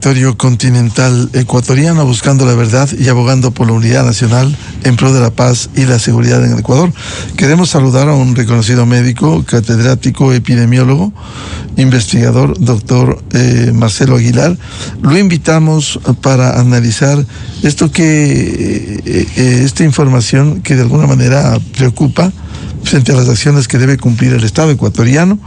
Territorio continental ecuatoriano, buscando la verdad y abogando por la unidad nacional en pro de la paz y la seguridad en el Ecuador. Queremos saludar a un reconocido médico, catedrático, epidemiólogo, investigador, doctor Marcelo Aguilar. Lo invitamos para analizar esta información que de alguna manera preocupa frente a las acciones que debe cumplir el Estado ecuatoriano.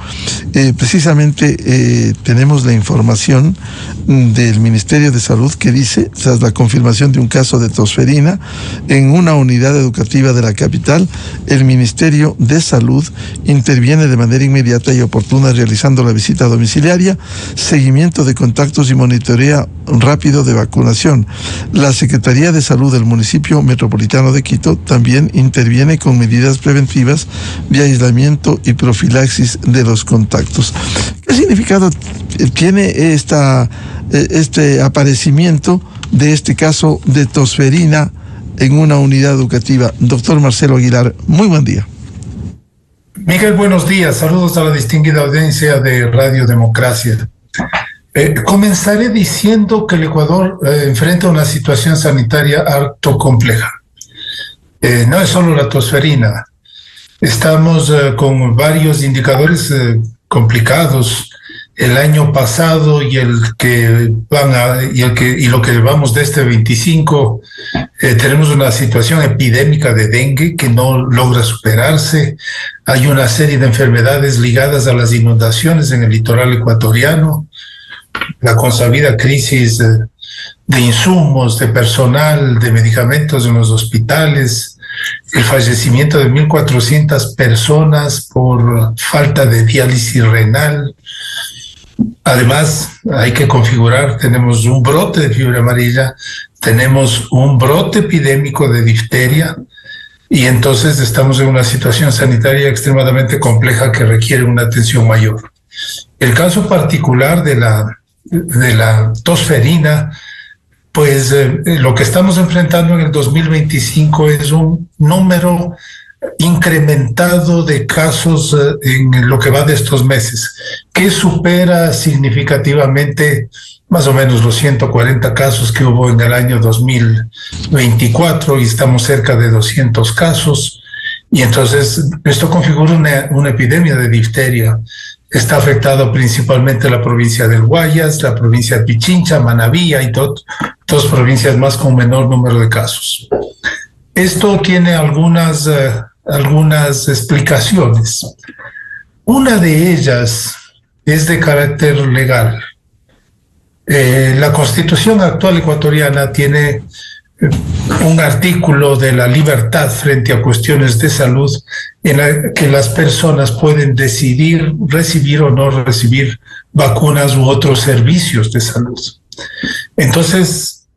Precisamente tenemos la información del Ministerio de Salud que dice, tras la confirmación de un caso de tosferina en una unidad educativa de la capital, el Ministerio de Salud interviene de manera inmediata y oportuna realizando la visita domiciliaria, seguimiento de contactos y monitoreo rápido de vacunación. La Secretaría de Salud del municipio metropolitano de Quito también interviene con medidas preventivas de aislamiento y profilaxis de los contactos. ¿Qué significado tiene este aparecimiento de este caso de tosferina en una unidad educativa? Doctor Marcelo Aguilar, muy buen día. Miguel, buenos días. Saludos a la distinguida audiencia de Radio Democracia. Comenzaré diciendo que el Ecuador enfrenta una situación sanitaria harto compleja. No es solo la tosferina. Estamos con varios indicadores complicados. El año pasado y lo que llevamos de este 25, tenemos una situación epidémica de dengue que no logra superarse. Hay una serie de enfermedades ligadas a las inundaciones en el litoral ecuatoriano, la consabida crisis de insumos, de personal, de medicamentos en los hospitales, el fallecimiento de 1.400 personas por falta de diálisis renal. Además, hay que configurar, tenemos un brote de fiebre amarilla, tenemos un brote epidémico de difteria, y entonces estamos en una situación sanitaria extremadamente compleja que requiere una atención mayor. El caso particular de la tosferina, pues lo que estamos enfrentando en el 2025 es un número incrementado de casos en lo que va de estos meses, que supera significativamente más o menos los 140 casos que hubo en el año 2024, y estamos cerca de 200 casos, y entonces esto configura una epidemia de difteria. Está afectado principalmente la provincia del Guayas, la provincia de Pichincha, Manabí y dos provincias más con menor número de casos. Esto tiene algunas explicaciones. Una de ellas es de carácter legal. La Constitución actual ecuatoriana tiene un artículo de la libertad frente a cuestiones de salud en la que las personas pueden decidir recibir o no recibir vacunas u otros servicios de salud. Entonces,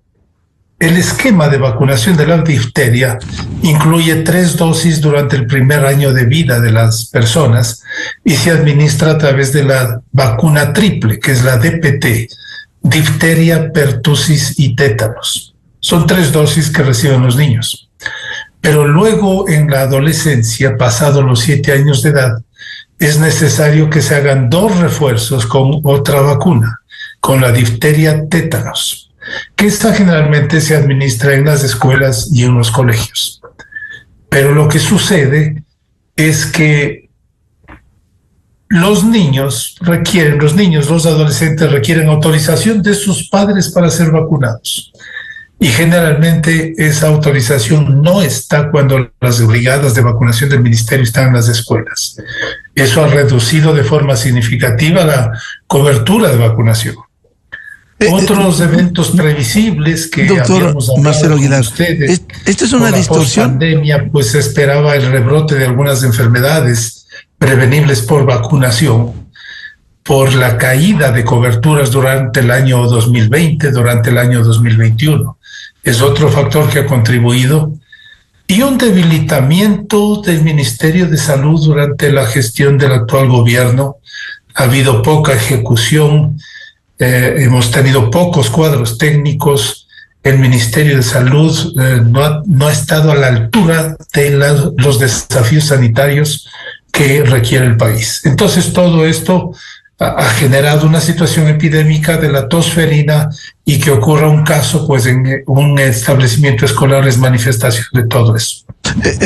el esquema de vacunación de la difteria incluye 3 dosis durante el primer año de vida de las personas y se administra a través de la vacuna triple, que es la DPT, difteria, pertusis y tétanos. Son 3 dosis que reciben los niños. Pero luego, en la adolescencia, pasados los 7 años de edad, es necesario que se hagan 2 refuerzos con otra vacuna, con la difteria tétanos, que esta generalmente se administra en las escuelas y en los colegios. Pero lo que sucede es que los adolescentes requieren autorización de sus padres para ser vacunados. Y generalmente esa autorización no está cuando las brigadas de vacunación del ministerio están en las escuelas. Eso ha reducido de forma significativa la cobertura de vacunación. Otros eventos previsibles que habíamos hablado Marcelo Aguilar, con ustedes, esto es una distorsión. La pandemia, pues se esperaba el rebrote de algunas enfermedades prevenibles por vacunación, por la caída de coberturas durante el año 2020, durante el año 2021. Es otro factor que ha contribuido. Y un debilitamiento del Ministerio de Salud durante la gestión del actual gobierno. Ha habido poca ejecución, hemos tenido pocos cuadros técnicos. El Ministerio de Salud no ha estado a la altura de los desafíos sanitarios que requiere el país. Entonces todo esto ha generado una situación epidémica de la tosferina, y que ocurra un caso pues en un establecimiento escolar es manifestación de todo eso.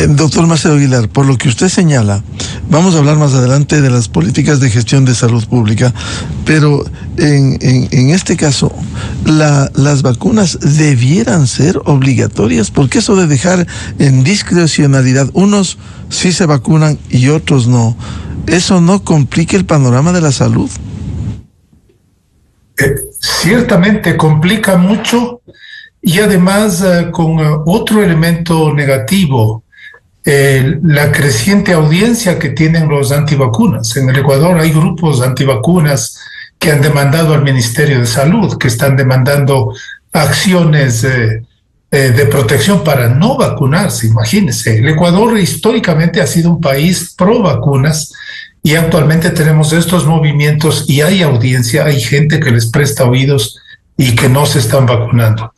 Doctor Marcelo Aguilar, por lo que usted señala, vamos a hablar más adelante de las políticas de gestión de salud pública, pero en este caso, las vacunas debieran ser obligatorias, porque eso de dejar en discrecionalidad, unos sí se vacunan y otros no, ¿eso no complica el panorama de la salud? Ciertamente complica mucho, y además con otro elemento negativo, la creciente audiencia que tienen los antivacunas. En el Ecuador hay grupos antivacunas que han demandado al Ministerio de Salud, que están demandando acciones de protección para no vacunarse. Imagínense, el Ecuador históricamente ha sido un país pro vacunas, y actualmente tenemos estos movimientos y hay audiencia, hay gente que les presta oídos y que no se están vacunando.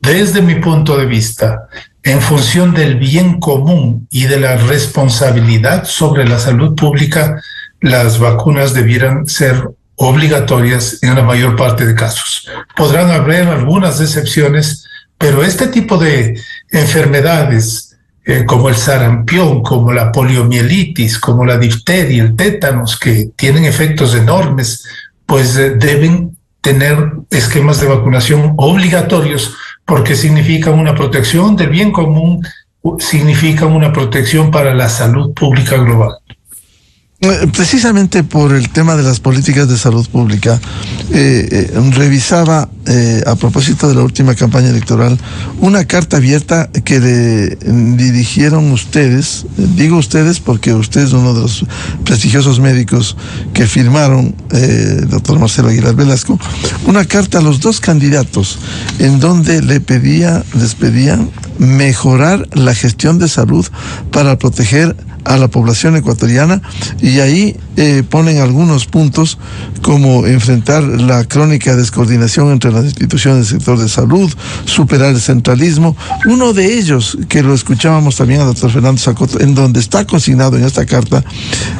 Desde mi punto de vista, en función del bien común y de la responsabilidad sobre la salud pública, las vacunas debieran ser obligatorias en la mayor parte de casos. Podrán haber algunas excepciones, pero este tipo de enfermedades, como el sarampión, como la poliomielitis, como la difteria, el tétanos, que tienen efectos enormes, pues deben tener esquemas de vacunación obligatorios, porque significan una protección del bien común, significan una protección para la salud pública global. Precisamente por el tema de las políticas de salud pública, revisaba, a propósito de la última campaña electoral, una carta abierta que le dirigieron ustedes, digo ustedes porque usted es uno de los prestigiosos médicos que firmaron, doctor Marcelo Aguilar Velasco, una carta a los dos candidatos en donde les pedían mejorar la gestión de salud para proteger a la población ecuatoriana, y ahí ponen algunos puntos como enfrentar la crónica descoordinación entre las instituciones del sector de salud, superar el centralismo. Uno de ellos, que lo escuchábamos también al doctor Fernando Zacoto, en donde está consignado en esta carta,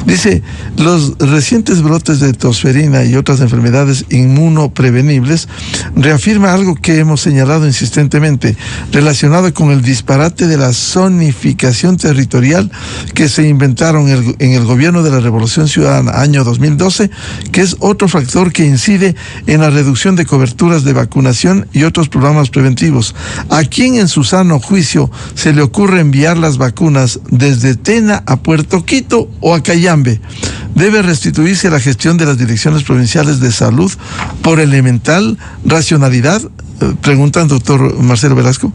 dice: los recientes brotes de tosferina y otras enfermedades inmunoprevenibles reafirma algo que hemos señalado insistentemente, relacionado con el disparate de la zonificación territorial que se inventaron en el gobierno de la Revolución Ciudadana, año 2012, que es otro factor que incide en la reducción de coberturas de vacunación y otros programas preventivos. ¿A quién en su sano juicio se le ocurre enviar las vacunas desde Tena a Puerto Quito o a Cayambe? Debe restituirse la gestión de las direcciones provinciales de salud por elemental racionalidad, pregunta el doctor Marcelo Velasco.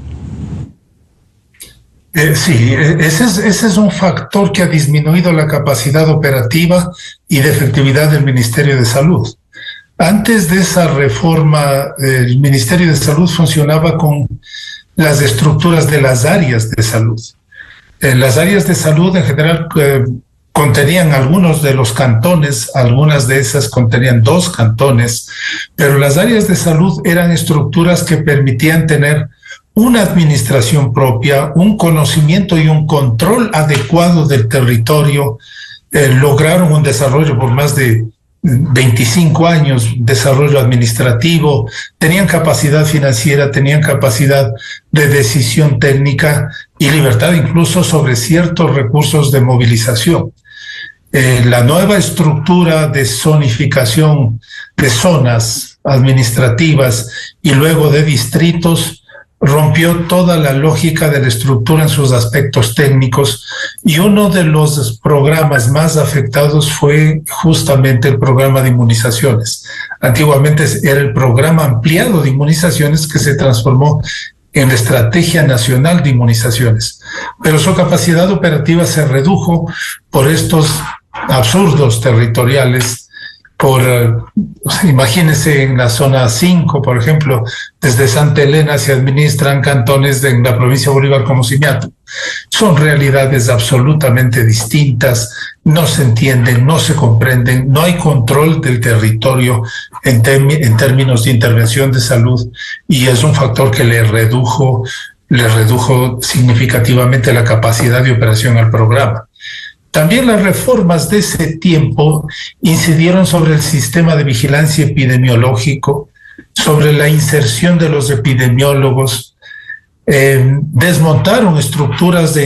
Sí, ese es un factor que ha disminuido la capacidad operativa y de efectividad del Ministerio de Salud. Antes de esa reforma, el Ministerio de Salud funcionaba con las estructuras de las áreas de salud. Las áreas de salud en general contenían algunos de los cantones, algunas de esas contenían 2 cantones, pero las áreas de salud eran estructuras que permitían tener una administración propia, un conocimiento y un control adecuado del territorio. Lograron un desarrollo por más de 25 años, desarrollo administrativo, tenían capacidad financiera, tenían capacidad de decisión técnica y libertad incluso sobre ciertos recursos de movilización. La nueva estructura de zonificación de zonas administrativas y luego de distritos rompió toda la lógica de la estructura en sus aspectos técnicos, y uno de los programas más afectados fue justamente el programa de inmunizaciones. Antiguamente era el programa ampliado de inmunizaciones, que se transformó en la Estrategia Nacional de Inmunizaciones, pero su capacidad operativa se redujo por estos absurdos territoriales. Imagínense, en la zona 5, por ejemplo, desde Santa Elena se administran cantones en la provincia de Bolívar como Simiato. Son realidades absolutamente distintas, no se entienden, no se comprenden, no hay control del territorio en términos de intervención de salud, y es un factor que le redujo significativamente la capacidad de operación al programa. También las reformas de ese tiempo incidieron sobre el sistema de vigilancia epidemiológico, sobre la inserción de los epidemiólogos, desmontaron estructuras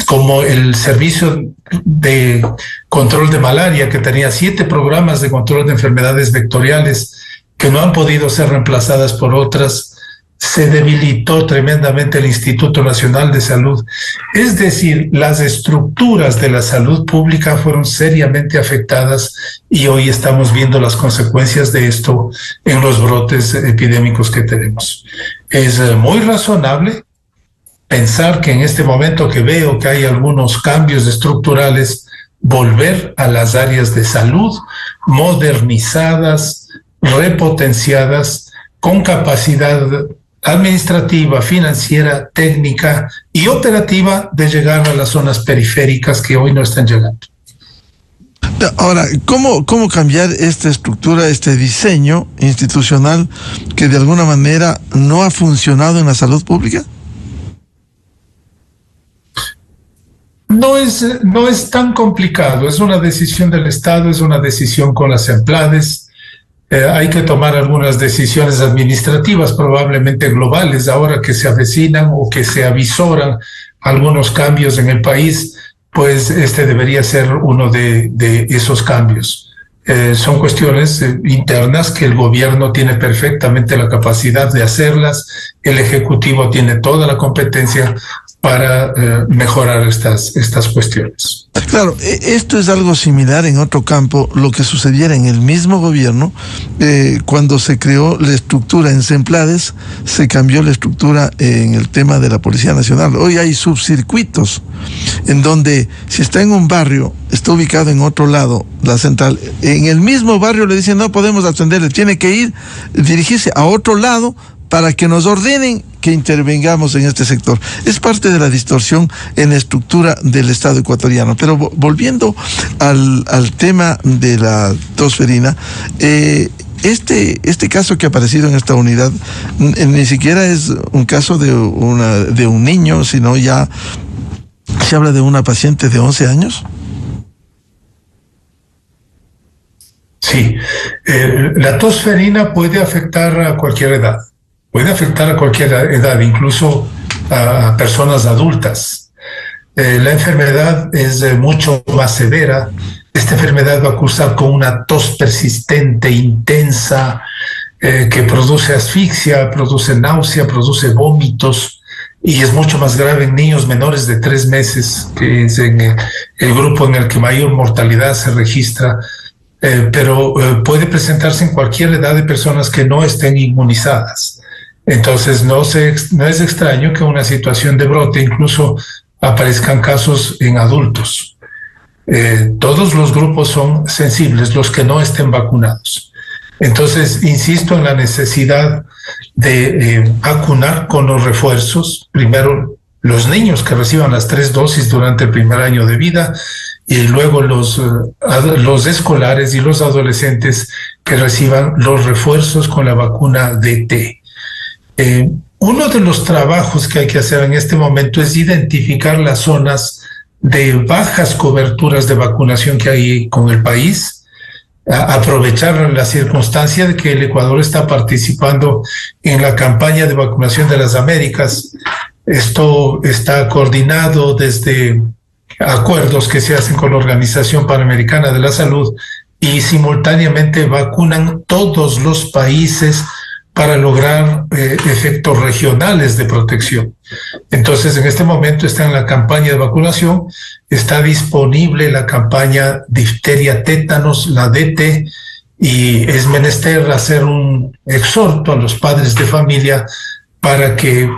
como el servicio de control de malaria, que tenía 7 programas de control de enfermedades vectoriales que no han podido ser reemplazadas por otras. Se debilitó tremendamente el Instituto Nacional de Salud. Es decir, las estructuras de la salud pública fueron seriamente afectadas y hoy estamos viendo las consecuencias de esto en los brotes epidémicos que tenemos. Es muy razonable pensar que en este momento que veo que hay algunos cambios estructurales, volver a las áreas de salud modernizadas, repotenciadas, con capacidad administrativa, financiera, técnica y operativa de llegar a las zonas periféricas que hoy no están llegando. Ahora, ¿cómo cambiar esta estructura, este diseño institucional que de alguna manera no ha funcionado en la salud pública? No es tan complicado, es una decisión del Estado, es una decisión con las EMPLADES. Hay que tomar algunas decisiones administrativas, probablemente globales, ahora que se avecinan o que se avisoran algunos cambios en el país, pues este debería ser uno de esos cambios. Son cuestiones internas que el gobierno tiene perfectamente la capacidad de hacerlas, el Ejecutivo tiene toda la competencia para mejorar estas cuestiones. Claro, esto es algo similar en otro campo, lo que sucediera en el mismo gobierno, cuando se creó la estructura en CEMPLADES, se cambió la estructura en el tema de la Policía Nacional. Hoy hay subcircuitos, en donde si está en un barrio, está ubicado en otro lado, la central, en el mismo barrio le dicen no podemos atenderle, tiene que dirigirse a otro lado para que nos ordenen que intervengamos en este sector. Es parte de la distorsión en la estructura del Estado ecuatoriano. Pero volviendo al tema de la tosferina, este caso que ha aparecido en esta unidad ni siquiera es un caso de un niño, sino ya se habla de una paciente de 11 años. Sí, la tosferina puede afectar a cualquier edad. Puede afectar a cualquier edad, incluso a personas adultas. La enfermedad es mucho más severa. Esta enfermedad va a cursar con una tos persistente, intensa, que produce asfixia, produce náusea, produce vómitos, y es mucho más grave en niños menores de 3 meses, que es en el grupo en el que mayor mortalidad se registra, pero puede presentarse en cualquier edad de personas que no estén inmunizadas. Entonces no es extraño que una situación de brote incluso aparezcan casos en adultos. Todos los grupos son sensibles, los que no estén vacunados. Entonces insisto en la necesidad de vacunar con los refuerzos, primero los niños que reciban las 3 dosis durante el primer año de vida y luego los escolares y los adolescentes que reciban los refuerzos con la vacuna DT. Uno de los trabajos que hay que hacer en este momento es identificar las zonas de bajas coberturas de vacunación que hay con el país, aprovechar la circunstancia de que el Ecuador está participando en la campaña de vacunación de las Américas. Esto está coordinado desde acuerdos que se hacen con la Organización Panamericana de la Salud y simultáneamente vacunan todos los países para lograr efectos regionales de protección. Entonces, en este momento está en la campaña de vacunación, está disponible la campaña difteria tétanos, la DT, y es menester hacer un exhorto a los padres de familia para que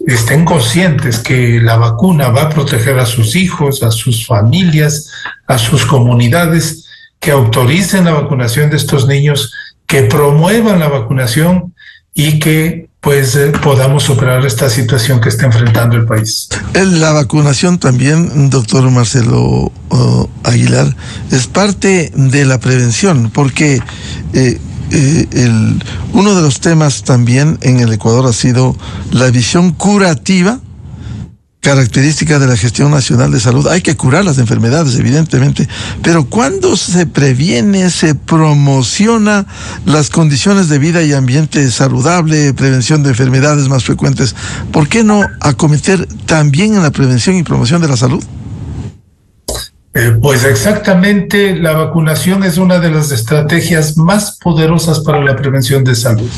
estén conscientes que la vacuna va a proteger a sus hijos, a sus familias, a sus comunidades, que autoricen la vacunación de estos niños, que promuevan la vacunación y que podamos superar esta situación que está enfrentando el país. La vacunación también, doctor Marcelo Aguilar, es parte de la prevención, porque uno de los temas también en el Ecuador ha sido la visión curativa característica de la gestión nacional de salud. Hay que curar las enfermedades, evidentemente, pero cuando se previene, se promociona las condiciones de vida y ambiente saludable, prevención de enfermedades más frecuentes, ¿por qué no acometer también en la prevención y promoción de la salud? Pues exactamente, la vacunación es una de las estrategias más poderosas para la prevención de salud.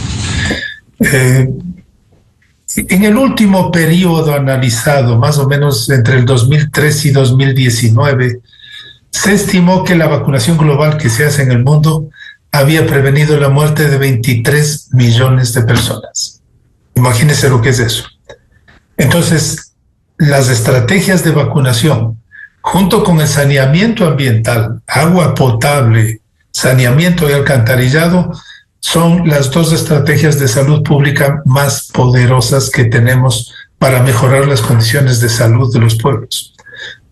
En el último periodo analizado, más o menos entre el 2003 y 2019, se estimó que la vacunación global que se hace en el mundo había prevenido la muerte de 23 millones de personas. Imagínense lo que es eso. Entonces, las estrategias de vacunación, junto con el saneamiento ambiental, agua potable, saneamiento y alcantarillado, son las dos estrategias de salud pública más poderosas que tenemos para mejorar las condiciones de salud de los pueblos.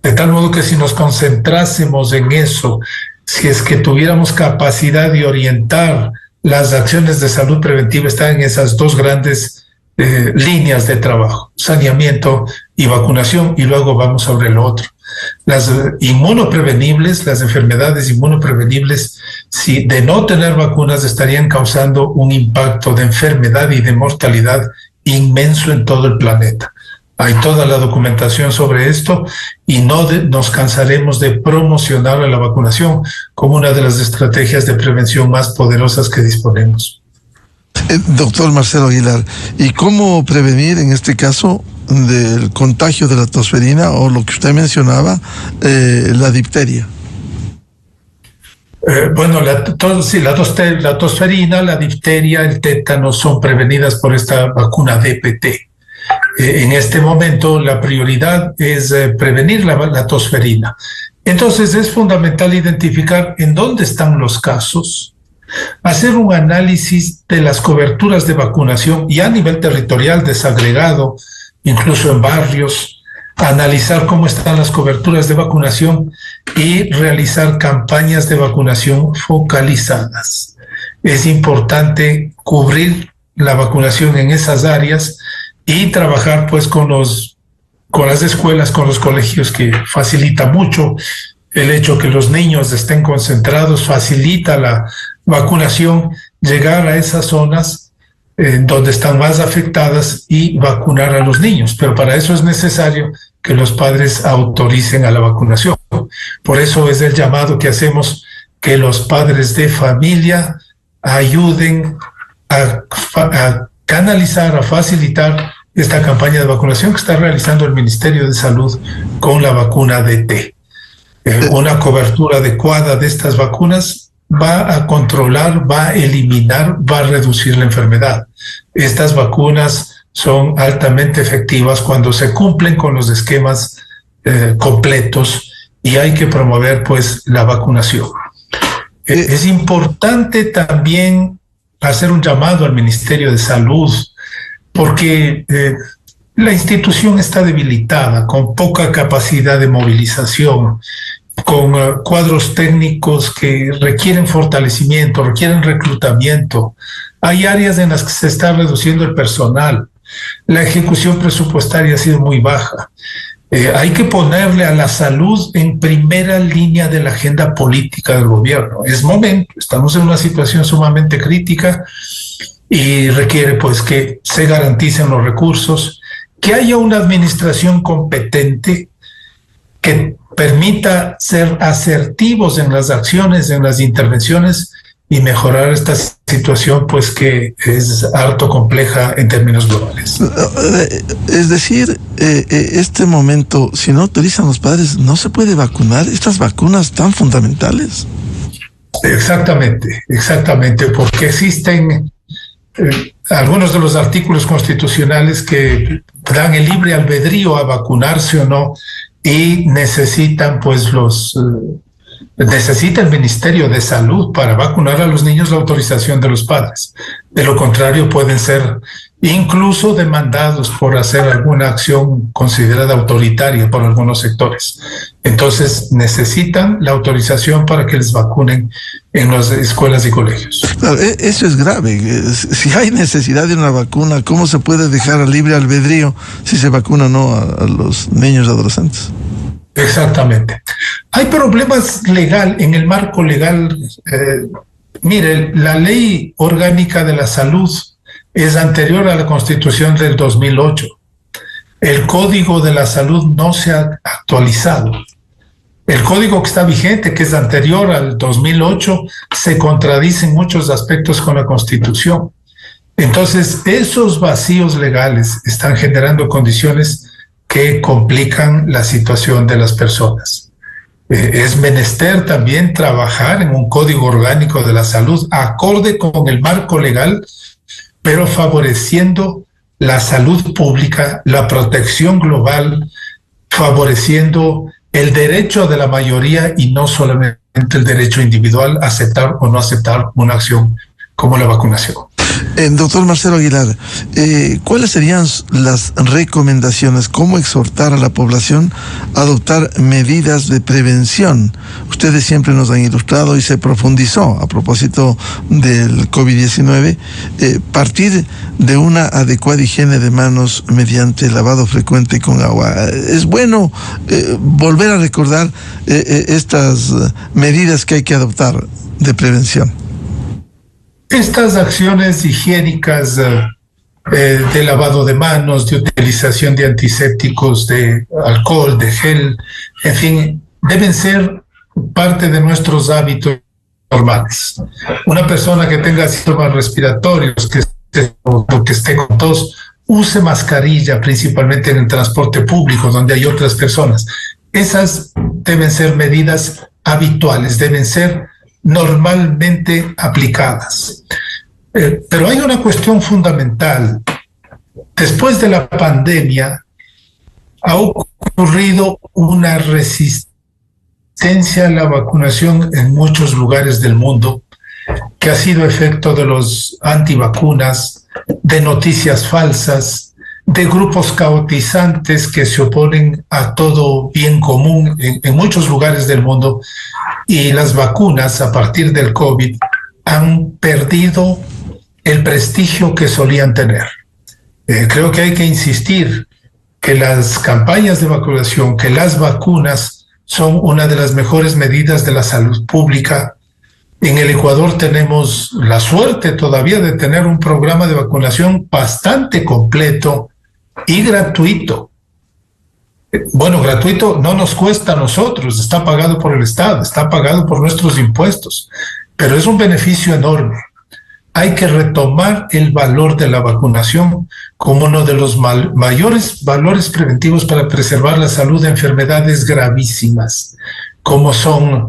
De tal modo que si nos concentrásemos en eso, si es que tuviéramos capacidad de orientar las acciones de salud preventiva, están en esas dos grandes líneas de trabajo, saneamiento y vacunación, y luego vamos sobre lo otro. Las inmunoprevenibles, las enfermedades inmunoprevenibles, si de no tener vacunas, estarían causando un impacto de enfermedad y de mortalidad inmenso en todo el planeta. Hay toda la documentación sobre esto y no nos cansaremos de promocionar la vacunación como una de las estrategias de prevención más poderosas que disponemos. Doctor Marcelo Aguilar, ¿y cómo prevenir en este caso del contagio de la tosferina o lo que usted mencionaba, la difteria? Bueno, la tosferina, la difteria, el tétano son prevenidas por esta vacuna DPT. En este momento la prioridad es prevenir la tosferina. Entonces es fundamental identificar en dónde están los casos, hacer un análisis de las coberturas de vacunación y a nivel territorial desagregado, incluso en barrios, analizar cómo están las coberturas de vacunación y realizar campañas de vacunación focalizadas. Es importante cubrir la vacunación en esas áreas y trabajar pues con las escuelas, con los colegios, que facilita mucho el hecho que los niños estén concentrados, facilita la vacunación, llegar a esas zonas donde están más afectadas y vacunar a los niños. Pero para eso es necesario que los padres autoricen a la vacunación. Por eso es el llamado que hacemos, que los padres de familia ayuden a canalizar, a facilitar esta campaña de vacunación que está realizando el Ministerio de Salud con la vacuna DT. Una cobertura adecuada de estas vacunas va a controlar, va a eliminar, va a reducir la enfermedad. Estas vacunas son altamente efectivas cuando se cumplen con los esquemas completos, y hay que promover pues la vacunación. Es importante también hacer un llamado al Ministerio de Salud, porque la institución está debilitada, con poca capacidad de movilización, con cuadros técnicos que requieren fortalecimiento, requieren reclutamiento. Hay áreas en las que se está reduciendo el personal. La ejecución presupuestaria ha sido muy baja. Hay que ponerle a la salud en primera línea de la agenda política del gobierno. Es momento, estamos en una situación sumamente crítica y requiere pues que se garanticen los recursos, que haya una administración competente que permita ser asertivos en las acciones, en las intervenciones, y mejorar esta situación pues que es harto compleja en términos globales. Es decir, este momento, si no autorizan los padres, ¿no se puede vacunar estas vacunas tan fundamentales? Exactamente, porque existen algunos de los artículos constitucionales que dan el libre albedrío a vacunarse o no, y necesitan pues necesita el Ministerio de Salud para vacunar a los niños la autorización de los padres. De lo contrario, pueden ser incluso demandados por hacer alguna acción considerada autoritaria por algunos sectores. Entonces, necesitan la autorización para que les vacunen en las escuelas y colegios. Claro, eso es grave. Si hay necesidad de una vacuna, ¿cómo se puede dejar a libre albedrío si se vacuna o no a los niños y adolescentes? Exactamente. Hay problemas en el marco legal. Mire, la Ley Orgánica de la Salud es anterior a la Constitución del 2008. El Código de la Salud no se ha actualizado. El código que está vigente, que es anterior al 2008, se contradice en muchos aspectos con la Constitución. Entonces, esos vacíos legales están generando condiciones que complican la situación de las personas. Es menester también trabajar en un código orgánico de la salud acorde con el marco legal, pero favoreciendo la salud pública, la protección global, favoreciendo el derecho de la mayoría y no solamente el derecho individual a aceptar o no aceptar una acción como la vacunación. Doctor Marcelo Aguilar, ¿cuáles serían las recomendaciones? ¿Cómo exhortar a la población a adoptar medidas de prevención? Ustedes siempre nos han ilustrado y se profundizó a propósito del COVID-19, partir de una adecuada higiene de manos mediante lavado frecuente con agua. Es bueno volver a recordar estas medidas que hay que adoptar de prevención. Estas acciones higiénicas de lavado de manos, de utilización de antisépticos, de alcohol, de gel, en fin, deben ser parte de nuestros hábitos normales. Una persona que tenga síntomas respiratorios, que esté con tos, use mascarilla, principalmente en el transporte público, donde hay otras personas. Esas deben ser medidas habituales, deben ser normalmente aplicadas. Pero hay una cuestión fundamental. Después de la pandemia ha ocurrido una resistencia a la vacunación en muchos lugares del mundo, que ha sido efecto de los antivacunas, de noticias falsas, de grupos caotizantes que se oponen a todo bien común en muchos lugares del mundo, y las vacunas a partir del COVID han perdido el prestigio que solían tener. Creo que hay que insistir que las campañas de vacunación, que las vacunas son una de las mejores medidas de la salud pública. En el Ecuador tenemos la suerte todavía de tener un programa de vacunación bastante completo y gratuito. Bueno, gratuito no nos cuesta a nosotros, está pagado por el Estado, está pagado por nuestros impuestos, pero es un beneficio enorme. Hay que retomar el valor de la vacunación como uno de los mayores valores preventivos para preservar la salud de enfermedades gravísimas, como son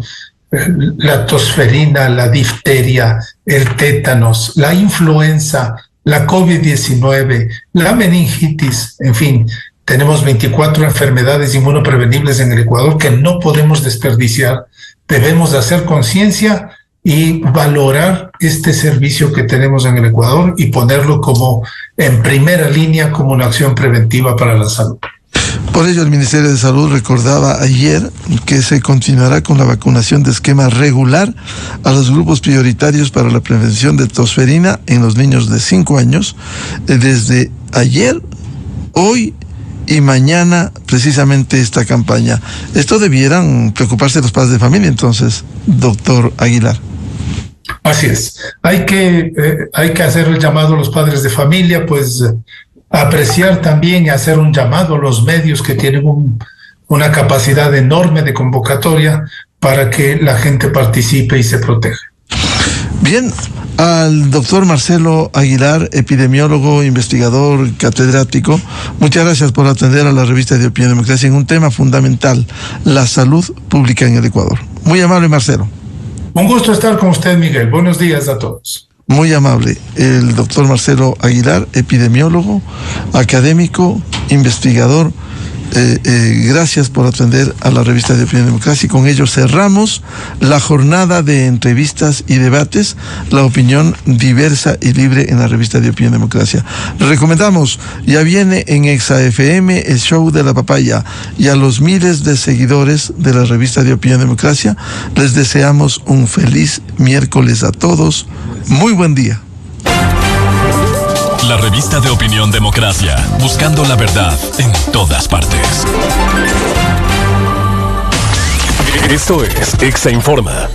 la tosferina, la difteria, el tétanos, la influenza, la COVID-19, la meningitis, en fin. Tenemos 24 enfermedades inmunoprevenibles en el Ecuador que no podemos desperdiciar. Debemos de hacer conciencia y valorar este servicio que tenemos en el Ecuador y ponerlo como en primera línea como una acción preventiva para la salud. Por ello, el Ministerio de Salud recordaba ayer que se continuará con la vacunación de esquema regular a los grupos prioritarios para la prevención de tosferina en los niños de 5 años, desde ayer, hoy y mañana, precisamente esta campaña. Esto debieran preocuparse los padres de familia, entonces, doctor Aguilar. Así es. Hay que hacer el llamado a los padres de familia, pues apreciar también y hacer un llamado a los medios que tienen una capacidad enorme de convocatoria para que la gente participe y se proteja. Bien, al doctor Marcelo Aguilar, epidemiólogo, investigador, catedrático, muchas gracias por atender a la revista de Opinión y Democracia en un tema fundamental, la salud pública en el Ecuador. Muy amable, Marcelo. Un gusto estar con usted, Miguel. Buenos días a todos. Muy amable, el doctor Marcelo Aguilar, epidemiólogo, académico, investigador, Gracias por atender a la revista de Opinión Democracia, y con ello cerramos la jornada de entrevistas y debates, la opinión diversa y libre en la revista de Opinión Democracia. Les recomendamos, ya viene en Exa FM el show de la papaya, y a los miles de seguidores de la revista de Opinión Democracia les deseamos un feliz miércoles a todos. Muy buen día. La revista de Opinión Democracia, buscando la verdad en todas partes. Esto es Exa Informa.